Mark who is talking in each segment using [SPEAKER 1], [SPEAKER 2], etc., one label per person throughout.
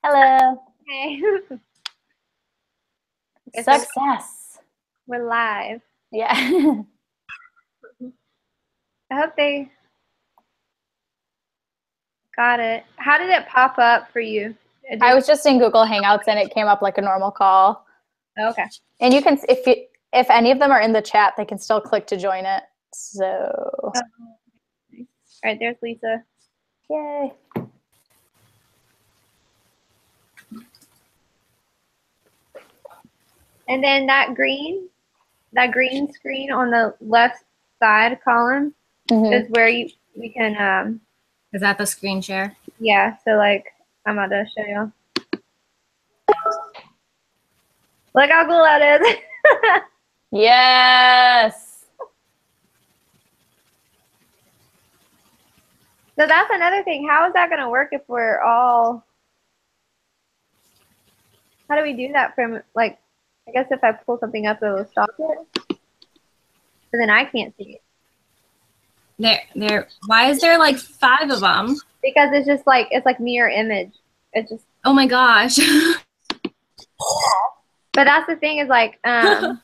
[SPEAKER 1] Hello.
[SPEAKER 2] Hey.
[SPEAKER 1] Success.
[SPEAKER 2] We're live.
[SPEAKER 1] Yeah.
[SPEAKER 2] I hope they got it. How did it pop up for you?
[SPEAKER 1] I was just in Google Hangouts and it came up like a normal call.
[SPEAKER 2] Okay.
[SPEAKER 1] And you can, if any of them are in the chat, they can still click to join it. So.
[SPEAKER 2] All right, there's Lisa.
[SPEAKER 1] Yay.
[SPEAKER 2] And then that green screen on the left side column is where we can
[SPEAKER 3] Is that the screen share?
[SPEAKER 2] Yeah, so like I'm about to show you. Look how cool that is.
[SPEAKER 1] Yes.
[SPEAKER 2] So that's another thing. How is that going to work if we're all, how do we do that from, like, I guess if I pull something up, it will stop it. But then I can't see it.
[SPEAKER 3] Why is there like 5 of them?
[SPEAKER 2] Because it's just like, it's like mirror image. It's just.
[SPEAKER 3] Oh my gosh.
[SPEAKER 2] But that's the thing is like, I'm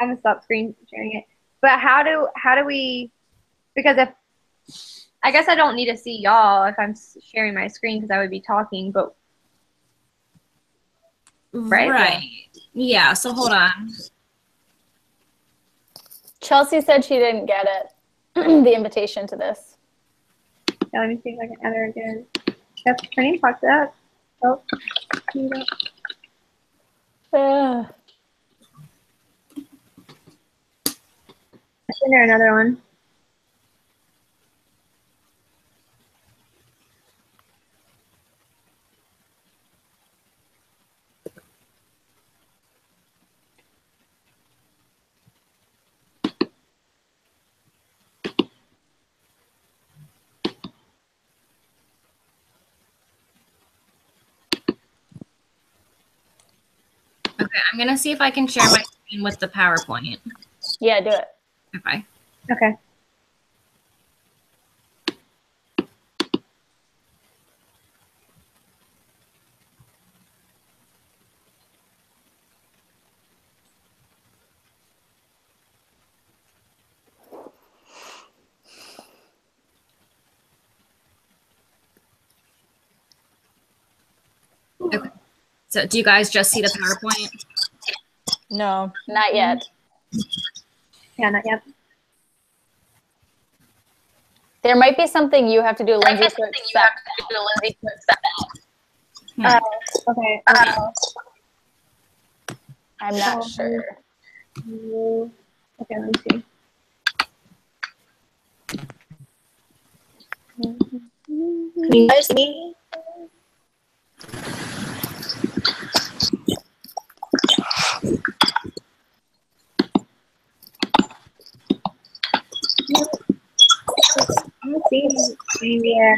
[SPEAKER 2] going to stop screen sharing it. But how do we, because if, I guess I don't need to see y'all if I'm sharing my screen because I would be talking, but.
[SPEAKER 3] Right. Yeah, so hold on.
[SPEAKER 1] Chelsea said she didn't get it, the invitation to this.
[SPEAKER 2] Yeah, let me see if I can enter again. Yep, her name popped up. Oh, send her another one.
[SPEAKER 3] Okay, I'm going to see if I can share my screen with the PowerPoint.
[SPEAKER 1] Yeah, do it.
[SPEAKER 3] Okay.
[SPEAKER 2] Okay.
[SPEAKER 3] Okay. So do you guys just see the PowerPoint?
[SPEAKER 1] No, not yet.
[SPEAKER 2] Yeah, not yet.
[SPEAKER 1] There might be something you have to do, Lindsay, to accept.
[SPEAKER 2] Okay.
[SPEAKER 1] I'm not sure.
[SPEAKER 2] Okay, let me see.
[SPEAKER 4] Can you guys see me?
[SPEAKER 2] I'm seeing India.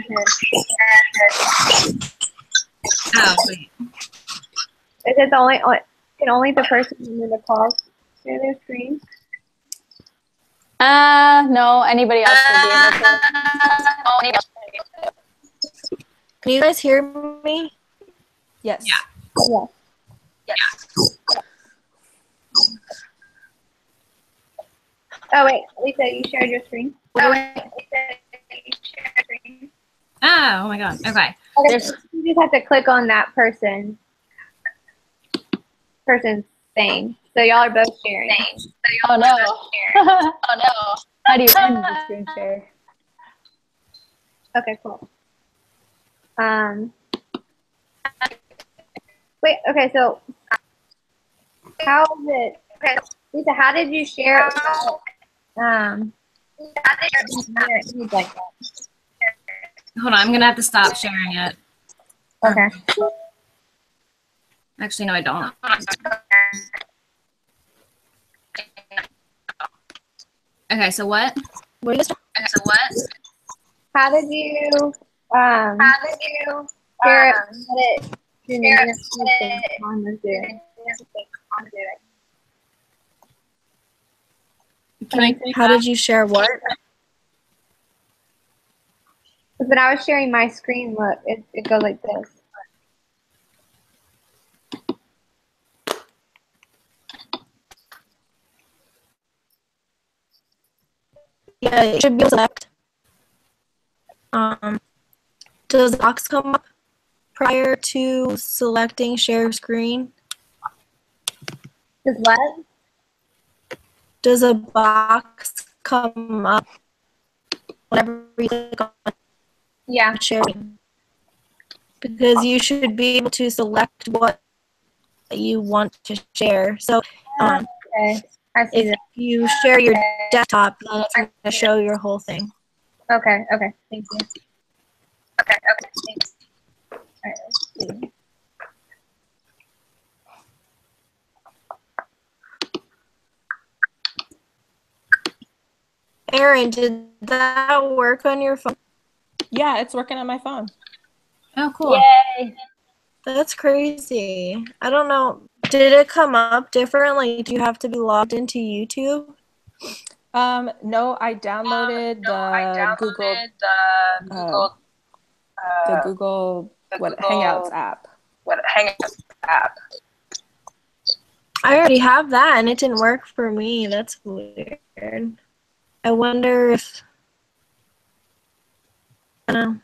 [SPEAKER 3] Oh, wait.
[SPEAKER 2] Is it the only? Can only the person in the call share their screen?
[SPEAKER 1] No, anybody else would be able to.
[SPEAKER 4] Can you guys hear me?
[SPEAKER 1] Yes.
[SPEAKER 3] Yeah.
[SPEAKER 2] Yeah. Oh wait, Lisa, you shared your screen.
[SPEAKER 3] Oh my god. Okay.
[SPEAKER 2] Okay, so you just have to click on that person's thing. So y'all are both sharing.
[SPEAKER 1] Oh no. Oh no. How do you end the screen share?
[SPEAKER 2] Okay, cool. Wait, okay, so how is it? Okay, Lisa, how did you share it? Like that?
[SPEAKER 3] Hold on, I'm gonna have to stop sharing it.
[SPEAKER 2] Okay.
[SPEAKER 3] Actually, no, I don't. Okay, so what?
[SPEAKER 2] How did you share it?
[SPEAKER 4] How did you share what?
[SPEAKER 2] When I was sharing my screen, look, it goes like this.
[SPEAKER 4] it should be select. Does the box come up prior to selecting share screen?
[SPEAKER 2] Does what?
[SPEAKER 4] Does a box come up whenever you click on
[SPEAKER 2] Yeah.
[SPEAKER 4] sharing? Because you should be able to select what you want to share. So
[SPEAKER 2] Okay. I see
[SPEAKER 4] if
[SPEAKER 2] that.
[SPEAKER 4] you share your desktop, then it's going to show your whole thing.
[SPEAKER 2] Okay. Okay. Thank you. Okay. Okay. Thanks. All right. Let's see.
[SPEAKER 4] Aaron, did that work on your phone?
[SPEAKER 5] Yeah, it's working on my phone.
[SPEAKER 3] Oh, cool.
[SPEAKER 1] Yay.
[SPEAKER 4] That's crazy. I don't know. Did it come up differently? Do you have to be logged into YouTube?
[SPEAKER 5] No, I downloaded the Google Hangouts app.
[SPEAKER 4] I already have that and it didn't work for me. That's weird. I wonder if I don't know.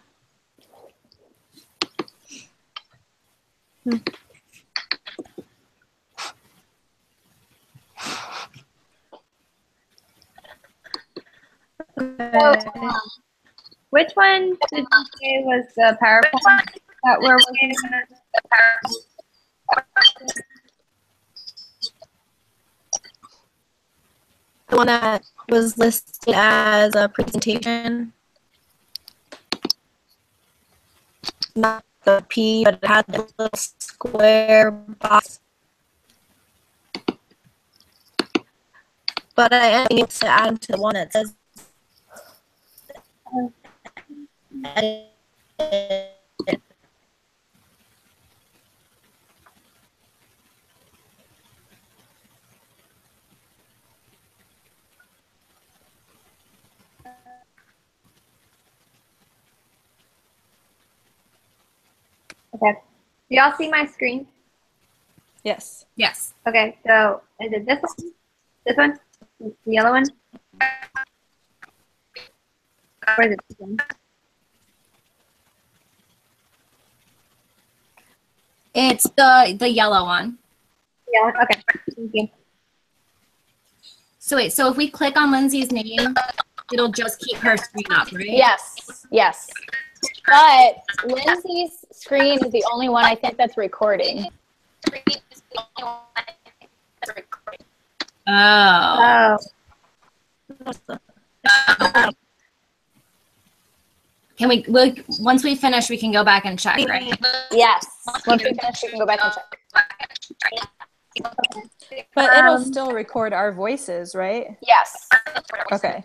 [SPEAKER 2] So, which one did you say was the PowerPoint that we're working on?
[SPEAKER 4] The one that was listed as a presentation. Not the P, but it had the little square box. But I need to add to the one that says
[SPEAKER 2] Okay. Do y'all see my screen?
[SPEAKER 5] Yes.
[SPEAKER 3] Yes.
[SPEAKER 2] Okay, so is it this one? This one? The yellow one? Or is it this one?
[SPEAKER 3] It's the yellow one.
[SPEAKER 2] Yeah, okay. Thank you.
[SPEAKER 3] So wait, so if we click on Lindsay's name, it'll just keep her screen up, right?
[SPEAKER 1] Yes, yes. But Lindsay's screen is the only one I think that's recording.
[SPEAKER 3] Oh.
[SPEAKER 2] Oh,
[SPEAKER 3] Can we, once we finish, we can go back and check, right?
[SPEAKER 1] Yes. Once we finish, we can go back and check.
[SPEAKER 5] But it'll still record our voices, right?
[SPEAKER 1] Yes.
[SPEAKER 5] Okay.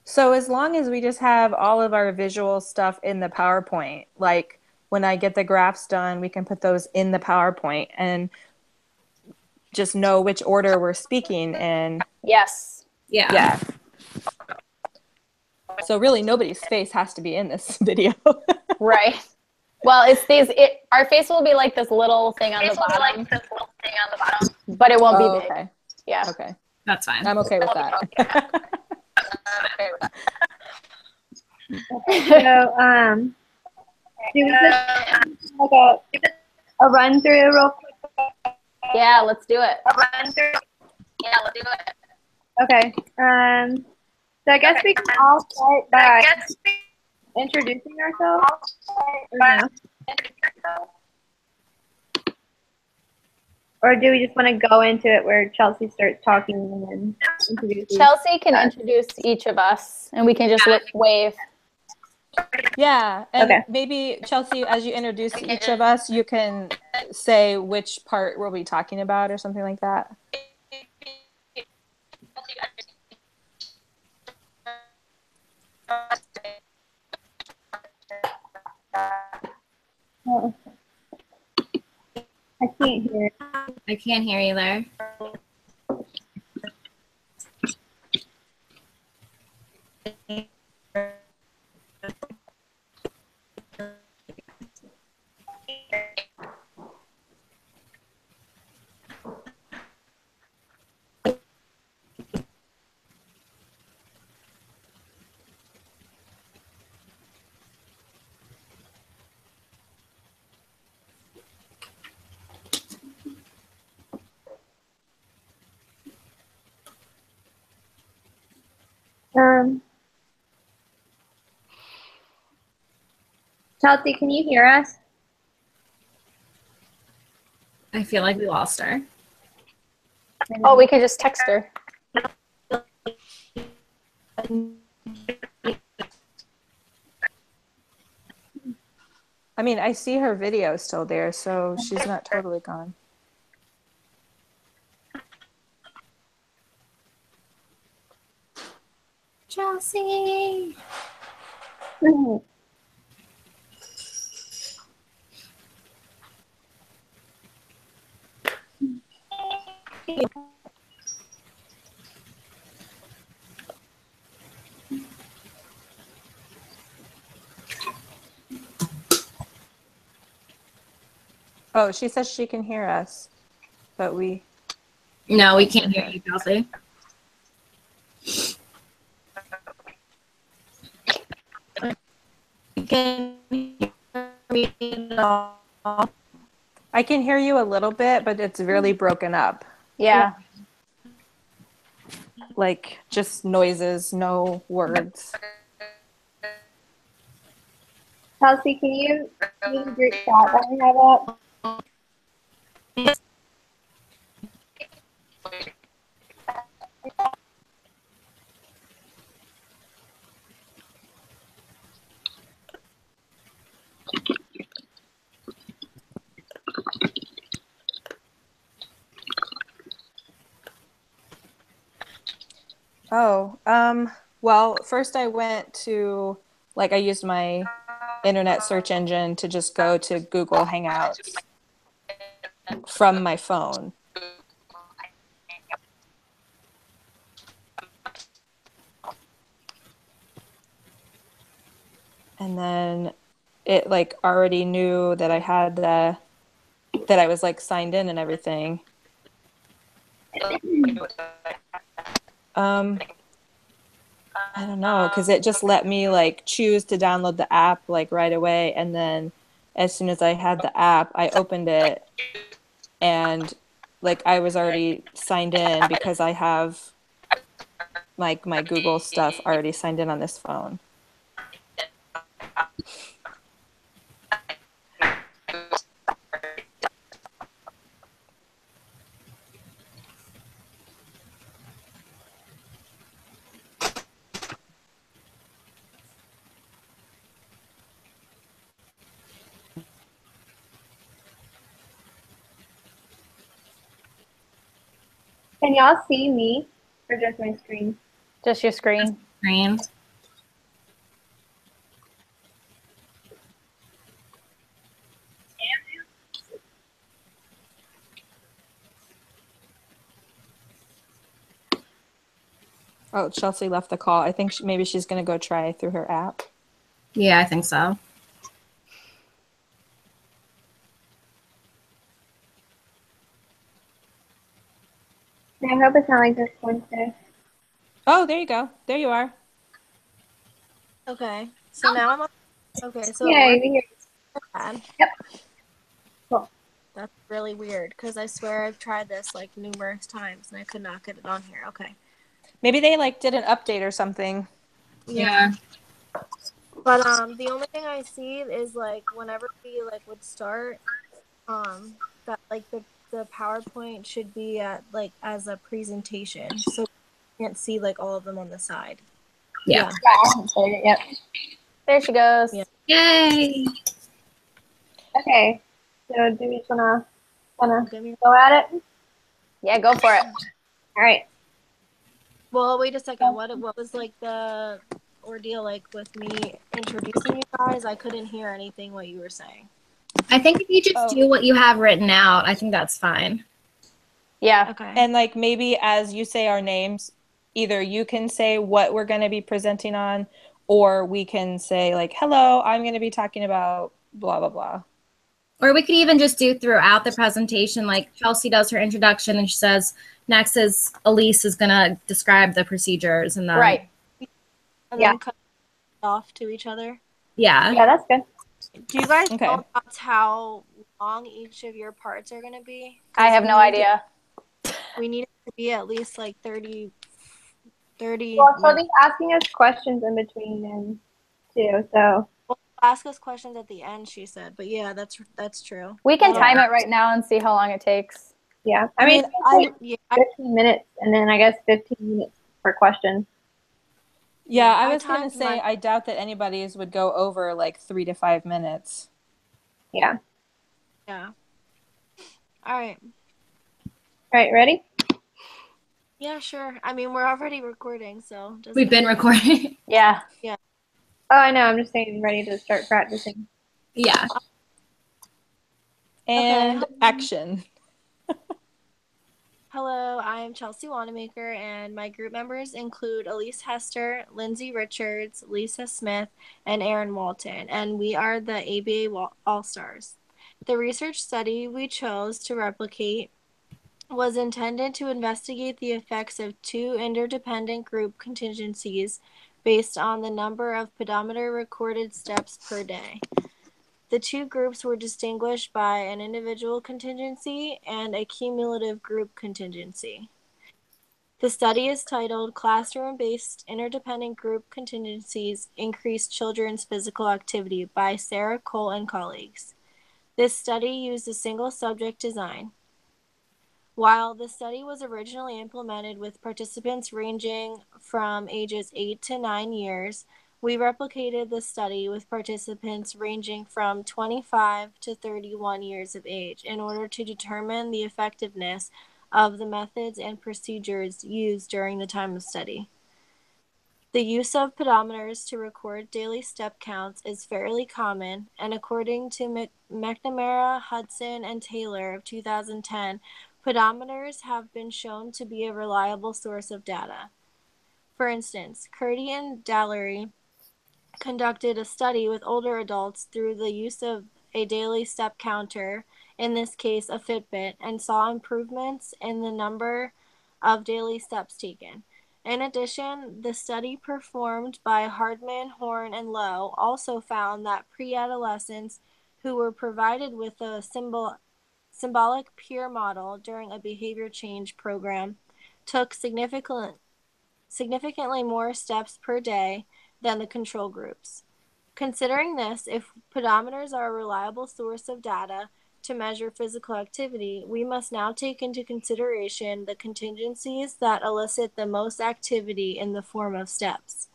[SPEAKER 5] So as long as we just have all of our visual stuff in the PowerPoint, like when I get the graphs done, we can put those in the PowerPoint and just know which order we're speaking in.
[SPEAKER 1] Yes.
[SPEAKER 5] Yeah. So really nobody's face has to be in this video.
[SPEAKER 1] Right. Well, it's these. Our face will be like this little thing on the bottom, but it won't be big.
[SPEAKER 5] Okay.
[SPEAKER 1] Yeah.
[SPEAKER 5] Okay.
[SPEAKER 3] That's fine.
[SPEAKER 5] I'm okay with that.
[SPEAKER 2] so do we just like a run through real quick?
[SPEAKER 1] Yeah. Let's do it.
[SPEAKER 2] Okay. So I guess we can all start by introducing ourselves. Or no? Or do we just want to go into it where Chelsea starts talking and then introduce
[SPEAKER 1] Chelsea can introduce each of us, and we can just wave.
[SPEAKER 5] Yeah, and
[SPEAKER 2] Okay.
[SPEAKER 5] maybe Chelsea, as you introduce each of us, you can say which part we'll be talking about or something like that.
[SPEAKER 2] Oh. I can't hear it.
[SPEAKER 3] I can't hear you there.
[SPEAKER 2] Chelsea, can you hear us?
[SPEAKER 3] I feel like we lost her.
[SPEAKER 1] Oh, we could just text her.
[SPEAKER 5] I mean, I see her video still there, so she's not totally gone.
[SPEAKER 3] Chelsea.
[SPEAKER 2] Mhm.
[SPEAKER 5] Oh, she says she can hear us, but we...
[SPEAKER 3] No, we can't hear you, Chelsea.
[SPEAKER 4] Can you hear me at all?
[SPEAKER 5] I can hear you a little bit, but it's really broken up.
[SPEAKER 1] Yeah.
[SPEAKER 5] Like, just noises, no words.
[SPEAKER 2] Chelsea, can you use the group chat that we have up?
[SPEAKER 5] Oh, well, first I went to, like, I used my internet search engine to just go to Google Hangouts from my phone. And then it, like, already knew that I had that I was, like, signed in and everything. I don't know, because it just let me like choose to download the app like right away, and then as soon as I had the app, I opened it, and like I was already signed in because I have like my Google stuff already signed in on this phone.
[SPEAKER 2] Can y'all see me or just my screen?
[SPEAKER 1] Just your screen.
[SPEAKER 3] Screen.
[SPEAKER 5] Oh, Chelsea left the call. I think maybe she's going to go try through her app.
[SPEAKER 3] Yeah, I think so.
[SPEAKER 2] I hope it's not like this Wednesday.
[SPEAKER 5] Oh, there you go. There you are.
[SPEAKER 4] Okay, so now I'm on. Okay, so
[SPEAKER 2] Yeah,
[SPEAKER 4] it
[SPEAKER 2] you can hear
[SPEAKER 4] works bad.
[SPEAKER 2] Yep. Cool.
[SPEAKER 4] That's really weird because I swear I've tried this like numerous times and I could not get it on here. Okay.
[SPEAKER 5] Maybe they like did an update or something.
[SPEAKER 3] Yeah.
[SPEAKER 4] But the only thing I see is like whenever we like would start, that like the PowerPoint should be at like as a presentation, so you can't see like all of them on the side.
[SPEAKER 3] Yeah.
[SPEAKER 2] Yep.
[SPEAKER 1] There she goes.
[SPEAKER 4] Yeah.
[SPEAKER 3] Yay.
[SPEAKER 2] Okay. So do we just wanna
[SPEAKER 4] Okay.
[SPEAKER 2] go at it?
[SPEAKER 1] Yeah, go for it.
[SPEAKER 2] All right.
[SPEAKER 4] Well, wait a second. What was like the ordeal like with me introducing you guys? I couldn't hear anything what you were saying.
[SPEAKER 3] I think if you just do what you have written out, I think that's fine.
[SPEAKER 1] Yeah.
[SPEAKER 4] Okay.
[SPEAKER 5] And like maybe as you say our names, either you can say what we're going to be presenting on, or we can say like, hello, I'm going to be talking about blah, blah, blah.
[SPEAKER 3] Or we could even just do throughout the presentation, like Chelsea does her introduction and she says, next is Elise is going to describe the procedures. And then,
[SPEAKER 1] Right.
[SPEAKER 4] And
[SPEAKER 2] Yeah.
[SPEAKER 4] then cut off to each other.
[SPEAKER 3] Yeah.
[SPEAKER 2] Yeah, that's good.
[SPEAKER 4] Do you guys
[SPEAKER 5] Okay.
[SPEAKER 4] know that's how long each of your parts are going to be?
[SPEAKER 1] I have no idea.
[SPEAKER 4] We need it to be at least like 30 30
[SPEAKER 2] Well, she'll
[SPEAKER 4] minutes.
[SPEAKER 2] be asking us questions in between then, too. So
[SPEAKER 4] Well, ask us questions at the end, she said. But yeah, that's true.
[SPEAKER 1] We can
[SPEAKER 4] That'll-
[SPEAKER 1] time it right now and see how long it takes.
[SPEAKER 2] yeah,
[SPEAKER 4] I mean,
[SPEAKER 2] it takes 15 minutes, and then I guess 15 minutes per question.
[SPEAKER 5] Yeah,
[SPEAKER 4] I
[SPEAKER 5] I was gonna
[SPEAKER 4] timed
[SPEAKER 5] say I doubt that anybody's would go over like 3 to 5 minutes.
[SPEAKER 2] Yeah.
[SPEAKER 4] yeah. All right.
[SPEAKER 2] All right, ready?
[SPEAKER 4] Yeah, sure. I mean, we're already recording, so doesn't
[SPEAKER 3] We've been
[SPEAKER 4] matter.
[SPEAKER 3] recording.
[SPEAKER 1] Yeah.
[SPEAKER 2] Oh, I know. I'm just saying, ready to start practicing.
[SPEAKER 3] Yeah.
[SPEAKER 5] And
[SPEAKER 4] Okay.
[SPEAKER 5] action.
[SPEAKER 4] Hello, I am Chelsea Wanamaker, and my group members include Elise Hester, Lindsay Richards, Lisa Smith, and Aaron Walton, and we are the ABA All-Stars. The research study we chose to replicate was intended to investigate the effects of two interdependent group contingencies based on the number of pedometer recorded steps per day. The two groups were distinguished by an individual contingency and a cumulative group contingency. The study is titled Classroom-Based Interdependent Group Contingencies Increase Children's Physical Activity by Sarah Cole and colleagues. This study used a single subject design. While the study was originally implemented with participants ranging from ages 8 to 9 years, we replicated the study with participants ranging from 25 to 31 years of age in order to determine the effectiveness of the methods and procedures used during the time of study. The use of pedometers to record daily step counts is fairly common, and according to McNamara, Hudson, and Taylor of 2010, pedometers have been shown to be a reliable source of data. For instance, Curdy and Dallery conducted a study with older adults through the use of a daily step counter, in this case a Fitbit, and saw improvements in the number of daily steps taken. In addition, the study performed by Hardman, Horn, and Lowe also found that pre-adolescents who were provided with a symbolic peer model during a behavior change program took significantly more steps per day than the control groups. Considering this, if pedometers are a reliable source of data to measure physical activity, we must now take into consideration the contingencies that elicit the most activity in the form of steps.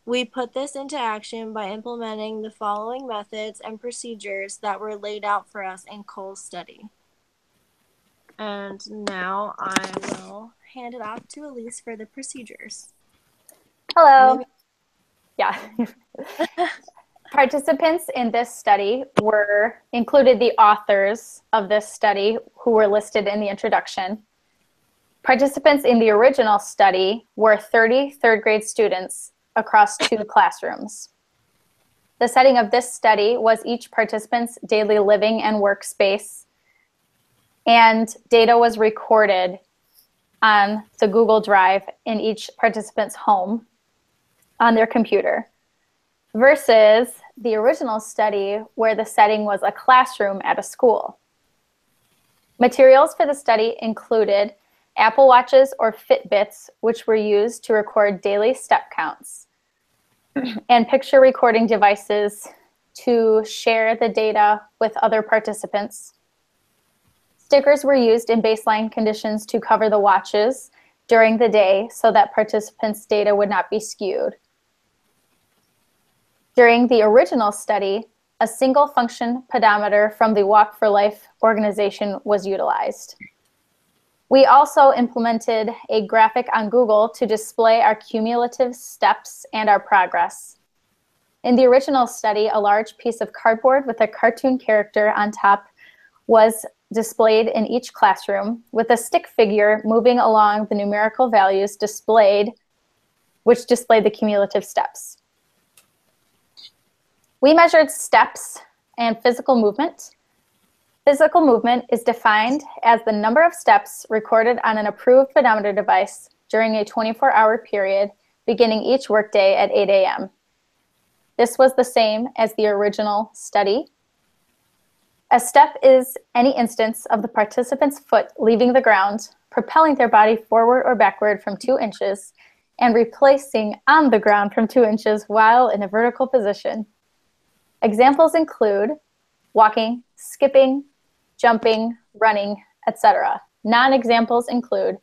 [SPEAKER 4] We put this into action by implementing the following methods and procedures that were laid out for us in Cole's study. And now I will hand it off to Elise for the procedures.
[SPEAKER 1] Hello. Yeah. Participants in this study included the authors of this study who were listed in the introduction. Participants in the original study were 30 third grade students across 2 classrooms. The setting of this study was each participant's daily living and workspace, and data was recorded on the Google Drive in each participant's home on their computer, versus the original study where the setting was a classroom at a school. Materials for the study included Apple Watches or Fitbits, which were used to record daily step counts, and picture recording devices to share the data with other participants. Stickers were used in baseline conditions to cover the watches during the day so that participants' data would not be skewed. During the original study, a single function pedometer from the Walk for Life organization was utilized. We also implemented a graphic on Google to display our cumulative steps and our progress. In the original study, a large piece of cardboard with a cartoon character on top was displayed in each classroom, with a stick figure moving along the numerical values which displayed the cumulative steps. We measured steps and physical movement. Physical movement is defined as the number of steps recorded on an approved pedometer device during a 24-hour period beginning each workday at 8 a.m. This was the same as the original study. A step is any instance of the participant's foot leaving the ground, propelling their body forward or backward from 2 inches, and replacing on the ground from 2 inches while in a vertical position. Examples include walking, skipping, jumping, running, etc. Non-examples include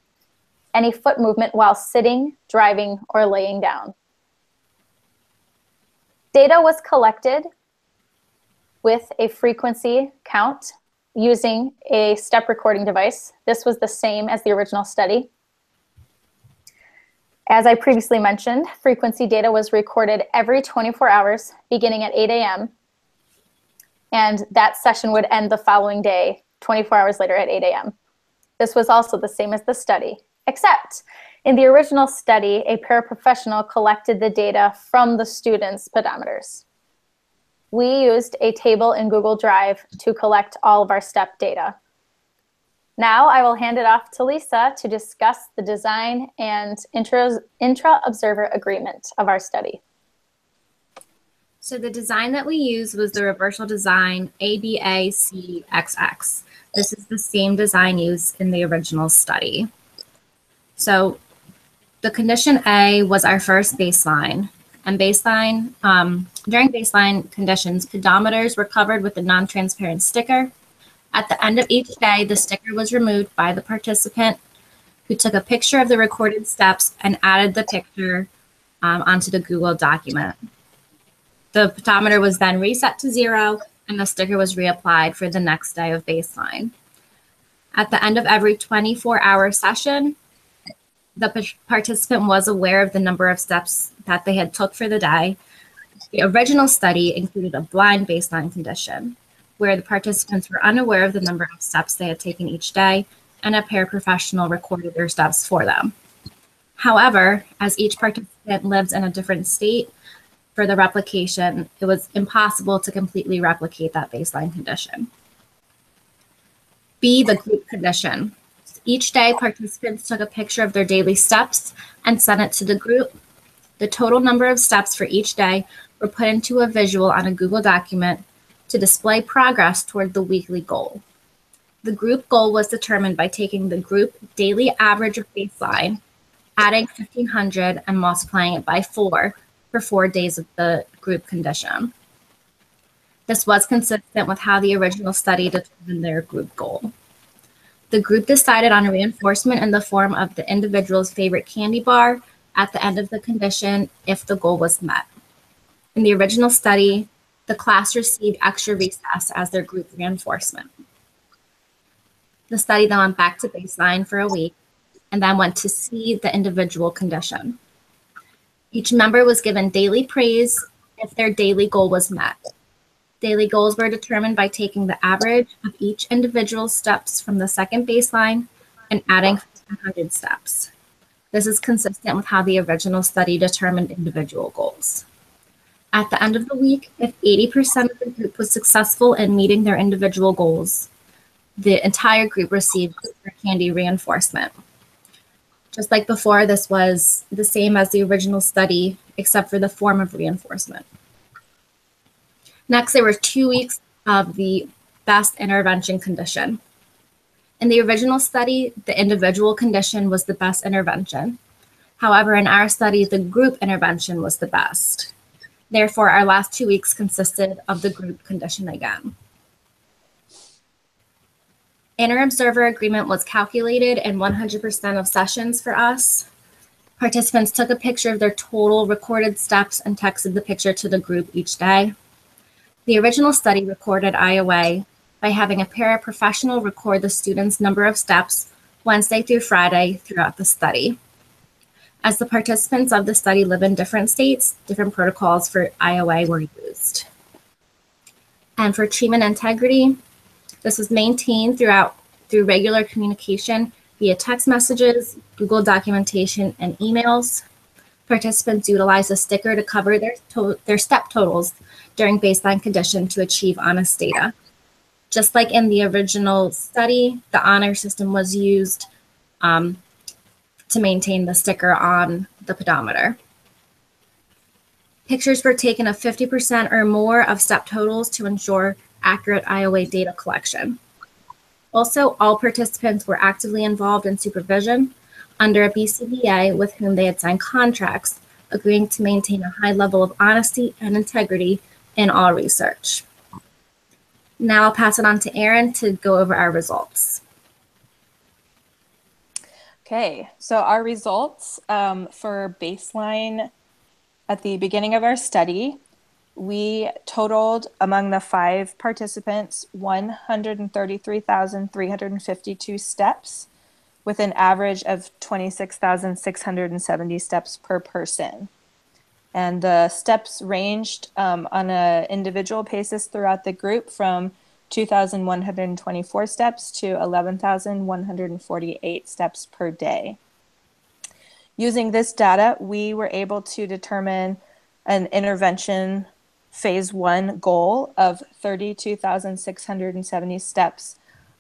[SPEAKER 1] any foot movement while sitting, driving, or laying down. Data was collected with a frequency count using a step recording device. This was the same as the original study. As I previously mentioned, frequency data was recorded every 24 hours, beginning at 8 a.m. And that session would end the following day, 24 hours later at 8 a.m. This was also the same as the study, except in the original study, a paraprofessional collected the data from the students' pedometers. We used a table in Google Drive to collect all of our step data. Now I will hand it off to Lisa to discuss the design and intra-observer agreement of our study.
[SPEAKER 3] So the design that we used was the reversal design ABACXX. This is the same design used in the original study. So the condition A was our first baseline. And during baseline conditions, pedometers were covered with a non-transparent sticker. At the end of each day, the sticker was removed by the participant who took a picture of the recorded steps and added the picture onto the Google document. The pedometer was then reset to 0 and the sticker was reapplied for the next day of baseline. At the end of every 24-hour session, the participant was aware of the number of steps that they had took for the day. The original study included a blind baseline condition, where the participants were unaware of the number of steps they had taken each day, and a paraprofessional recorded their steps for them. However, as each participant lives in a different state, for the replication, it was impossible to completely replicate that baseline condition. B, the group condition. Each day, participants took a picture of their daily steps and sent it to the group. The total number of steps for each day were put into a visual on a Google document to display progress toward the weekly goal. The group goal was determined by taking the group daily average of baseline, adding 1,500 and multiplying it by 4 for 4 days of the group condition. This was consistent with how the original study determined their group goal. The group decided on a reinforcement in the form of the individual's favorite candy bar at the end of the condition if the goal was met. In the original study, the class received extra recess as their group reinforcement. The study then went back to baseline for a week and then went to see the individual condition. Each member was given daily praise if their daily goal was met. Daily goals were determined by taking the average of each individual's steps from the second baseline and adding 100 steps. This is consistent with how the original study determined individual goals. At the end of the week, if 80% of the group was successful in meeting their individual goals, the entire group received candy reinforcement. Just like before, this was the same as the original study, except for the form of reinforcement. Next, there were 2 weeks of the best intervention condition. In the original study, the individual condition was the best intervention. However, in our study, the group intervention was the best. Therefore, our last 2 weeks consisted of the group condition again. Inter-observer agreement was calculated in 100% of sessions for us. Participants took a picture of their total recorded steps and texted the picture to the group each day. The original study recorded IOA by having a paraprofessional record the students' number of steps Wednesday through Friday throughout the study. As the participants of the study live in different states, different protocols for IOA were used. And for treatment integrity, this was maintained through regular communication via text messages, Google documentation, and emails. Participants utilized a sticker to cover their step totals during baseline condition to achieve honest data. Just like in the original study, the honor system was used to maintain the sticker on the pedometer. Pictures were taken of 50% or more of step totals to ensure accurate IOA data collection. Also, all participants were actively involved in supervision. under a BCBA with whom they had signed contracts, agreeing to maintain a high level of honesty and integrity in all research. Now I'll pass it on to Erin to go over our results.
[SPEAKER 5] Okay, so our results for baseline at the beginning of our study, we totaled among the 5 participants 133,352 steps with an average of 26,670 steps per person. And the steps ranged on an individual basis throughout the group from 2,124 steps to 11,148 steps per day. Using this data, we were able to determine an intervention phase 1 goal of 32,670 steps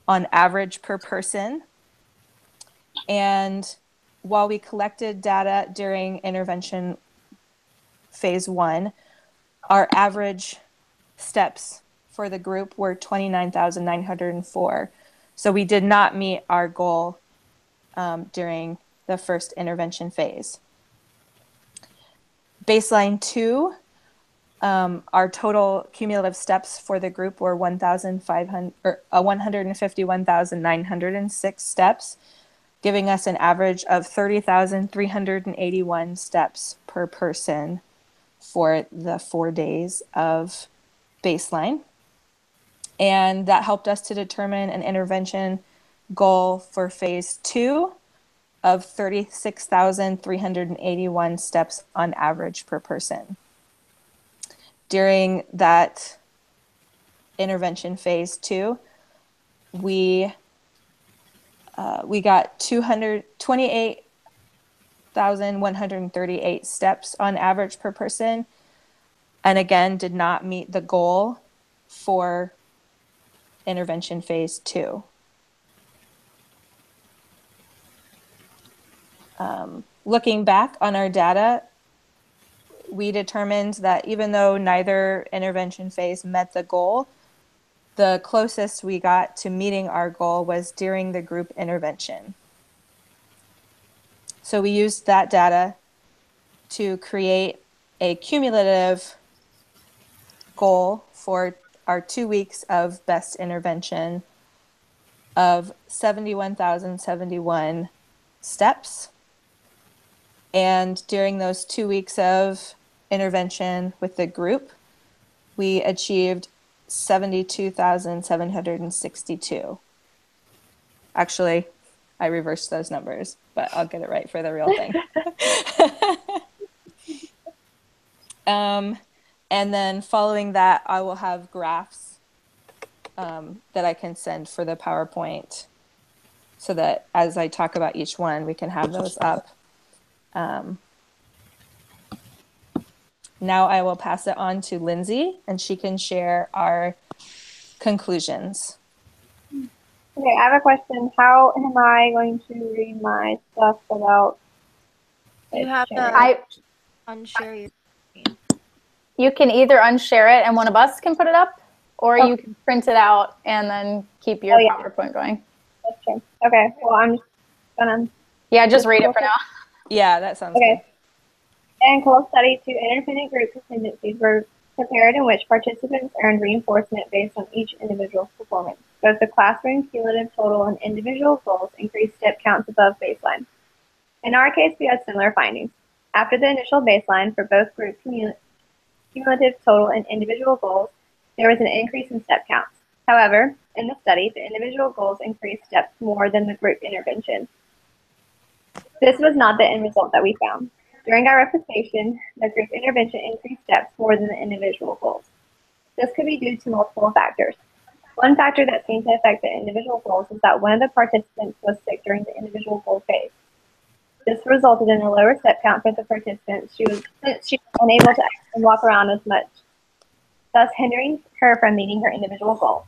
[SPEAKER 5] on average per person. And while we collected data during intervention phase 1, our average steps for the group were 29,904. So we did not meet our goal during the first intervention phase. Baseline 2, our total cumulative steps for the group were 151,906 steps, giving us an average of 30,381 steps per person for the 4 days of baseline. And that helped us to determine an intervention goal for phase 2 of 36,381 steps on average per person. During that intervention phase 2, we got 28,138 steps on average per person, and again did not meet the goal for intervention phase 2. Looking back on our data, we determined that even though neither intervention phase met the goal, the closest we got to meeting our goal was during the group intervention. So we used that data to create a cumulative goal for our 2 weeks of best intervention of 71,071 steps. And during those 2 weeks of intervention with the group, we achieved 72,762. Actually, I reversed those numbers, but I'll get it right for the real thing. And then following that, I will have graphs that I can send for the PowerPoint so that as I talk about each one, we can have those up. Now I will pass it on to Lindsay, and she can share our conclusions.
[SPEAKER 2] Okay, I have a question. How am I going to read my stuff without
[SPEAKER 4] You have to
[SPEAKER 2] sharing?
[SPEAKER 4] unshare your screen.
[SPEAKER 1] You can either unshare it and one of us can put it up, or you can print it out and then keep your PowerPoint going.
[SPEAKER 2] That's true. Okay, well, I'm just gonna.
[SPEAKER 1] Yeah, just read it for now.
[SPEAKER 5] Yeah, that sounds
[SPEAKER 2] Okay.
[SPEAKER 5] good.
[SPEAKER 2] In Cole's study, 2 independent group dependencies were compared in which participants earned reinforcement based on each individual's performance. Both the classroom cumulative total and individual goals increased step counts above baseline. In our case, we had similar findings. After the initial baseline for both group cumulative total and individual goals, there was an increase in step counts. However, in the study, the individual goals increased steps more than the group intervention. This was not the end result that we found. During our replication, the group intervention increased steps more than the individual goals. This could be due to multiple factors. One factor that seemed to affect the individual goals is that one of the participants was sick during the individual goal phase. This resulted in a lower step count for the participant. She was unable to act and walk around as much, thus hindering her from meeting her individual goal.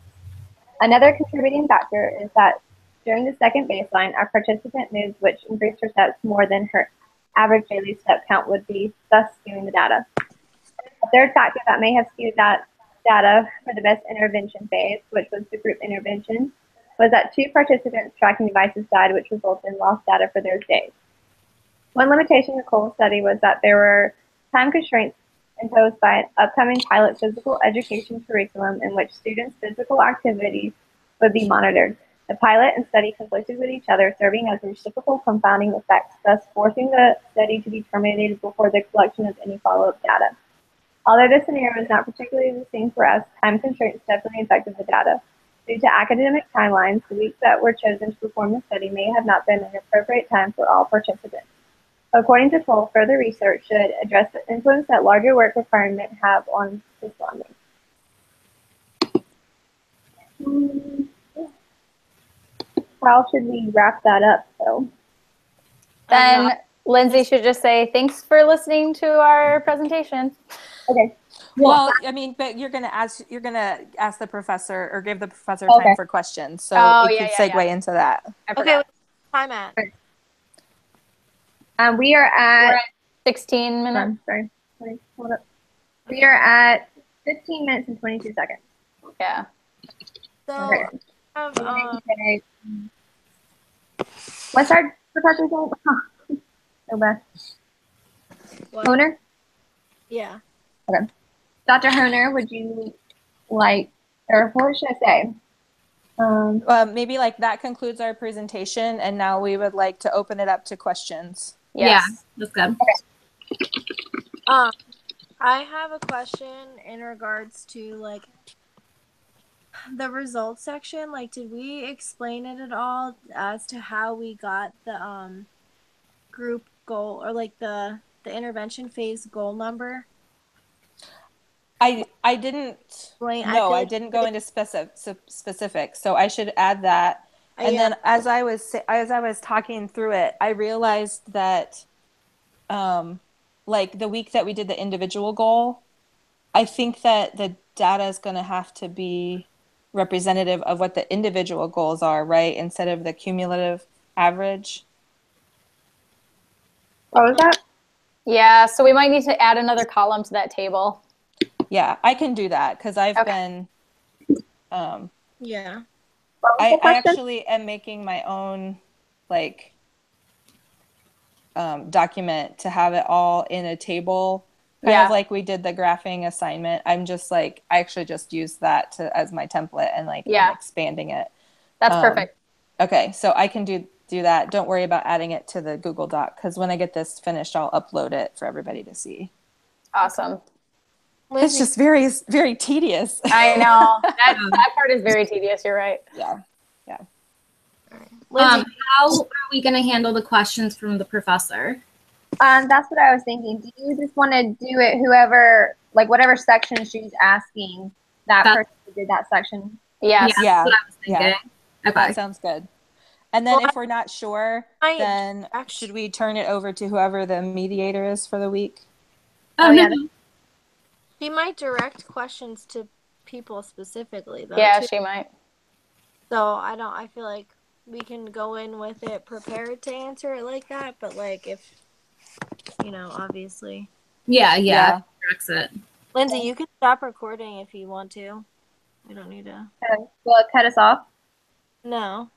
[SPEAKER 2] Another contributing factor is that during the second baseline, our participant moved, which increased her steps more than her average daily step count would be, thus skewing the data. A third factor that may have skewed that data for the best intervention phase, which was the group intervention, was that 2 participants' tracking devices died, which resulted in lost data for those days. One limitation of the Cole study was that there were time constraints imposed by an upcoming pilot physical education curriculum in which students' physical activities would be monitored. The pilot and study conflicted with each other, serving as reciprocal confounding effects, thus forcing the study to be terminated before the collection of any follow-up data. Although this scenario is not particularly the same for us, time constraints definitely affected the data. Due to academic timelines, the weeks that were chosen to perform the study may have not been an appropriate time for all participants. According to Cole, further research should address the influence that larger work requirements have on responding. How should we wrap that up, though?
[SPEAKER 1] Then Lindsay should just say, thanks for listening to our presentation.
[SPEAKER 2] Okay.
[SPEAKER 5] Well, I mean, but you're gonna ask the professor or give the professor
[SPEAKER 2] Okay.
[SPEAKER 5] time for questions, so
[SPEAKER 1] Oh,
[SPEAKER 5] it
[SPEAKER 1] yeah,
[SPEAKER 5] could
[SPEAKER 1] yeah,
[SPEAKER 5] segue
[SPEAKER 1] yeah.
[SPEAKER 5] into that.
[SPEAKER 1] I
[SPEAKER 4] Okay,
[SPEAKER 1] forgot.
[SPEAKER 4] what's the time at?
[SPEAKER 2] We are
[SPEAKER 1] We're
[SPEAKER 2] at,
[SPEAKER 1] at 16 minutes.
[SPEAKER 2] sorry, hold up. We are at 15 minutes and 22 seconds.
[SPEAKER 1] Yeah.
[SPEAKER 4] So,
[SPEAKER 2] Okay.
[SPEAKER 4] have,
[SPEAKER 2] What's our professor's name? Go back.
[SPEAKER 4] what?
[SPEAKER 2] Honer?
[SPEAKER 4] Yeah.
[SPEAKER 2] Dr. Honer, would you like, or what should I say?
[SPEAKER 5] Maybe like that concludes our presentation, and now we would like to open it up to questions.
[SPEAKER 1] Yes.
[SPEAKER 3] Yeah, that's good.
[SPEAKER 4] I have a question in regards to like the results section. Like, did we explain it at all as to how we got the group goal or like the intervention phase goal number?
[SPEAKER 5] I didn't.
[SPEAKER 4] Explain. I
[SPEAKER 5] No,
[SPEAKER 4] feel
[SPEAKER 5] I
[SPEAKER 4] like
[SPEAKER 5] didn't go into specifics, so I should add that. And
[SPEAKER 4] yeah.
[SPEAKER 5] then as I was talking through it, I realized that, like the week that we did the individual goal, I think that the data is going to have to be representative of what the individual goals are, right? Instead of the cumulative average.
[SPEAKER 2] What was that?
[SPEAKER 1] Yeah, so we might need to add another column to that table.
[SPEAKER 5] Yeah, I can do that because I've
[SPEAKER 1] Okay.
[SPEAKER 5] been.
[SPEAKER 4] Yeah.
[SPEAKER 2] What was the
[SPEAKER 5] I
[SPEAKER 2] question?
[SPEAKER 5] actually am making my own like document to have it all in a table, kind
[SPEAKER 1] Yeah.
[SPEAKER 5] of like we did the graphing assignment. I'm just like I actually just used that as my template and like
[SPEAKER 1] Yeah.
[SPEAKER 5] I'm expanding it.
[SPEAKER 1] That's perfect.
[SPEAKER 5] Okay, so I can do that. Don't worry about adding it to the Google Doc because when I get this finished, I'll upload it for everybody to see.
[SPEAKER 1] Awesome.
[SPEAKER 5] It's just very, very tedious.
[SPEAKER 1] I know. That part is very tedious. You're right.
[SPEAKER 5] Yeah.
[SPEAKER 4] Lindsay,
[SPEAKER 3] How are we going to handle the questions from the professor?
[SPEAKER 2] That's what I was thinking. Do you just want to do it whoever, like whatever section she's asking, that person who did that section?
[SPEAKER 1] Yes.
[SPEAKER 5] Yeah.
[SPEAKER 3] That's what I was thinking.
[SPEAKER 5] Yeah.
[SPEAKER 3] Okay.
[SPEAKER 5] That sounds good. And then
[SPEAKER 4] Well,
[SPEAKER 5] if we're not sure,
[SPEAKER 4] I-
[SPEAKER 5] then
[SPEAKER 4] actually-
[SPEAKER 5] should we turn it over to whoever the mediator is for the week?
[SPEAKER 2] Oh, yeah.
[SPEAKER 4] she might direct questions to people specifically though.
[SPEAKER 1] Yeah,
[SPEAKER 4] too.
[SPEAKER 1] she might.
[SPEAKER 4] So I feel like we can go in with it prepared to answer it like that, but like if obviously.
[SPEAKER 3] Yeah. Directs it.
[SPEAKER 4] Lindsay, you can stop recording if you want to. We don't need to.
[SPEAKER 2] Okay. Will it cut us off?
[SPEAKER 4] No.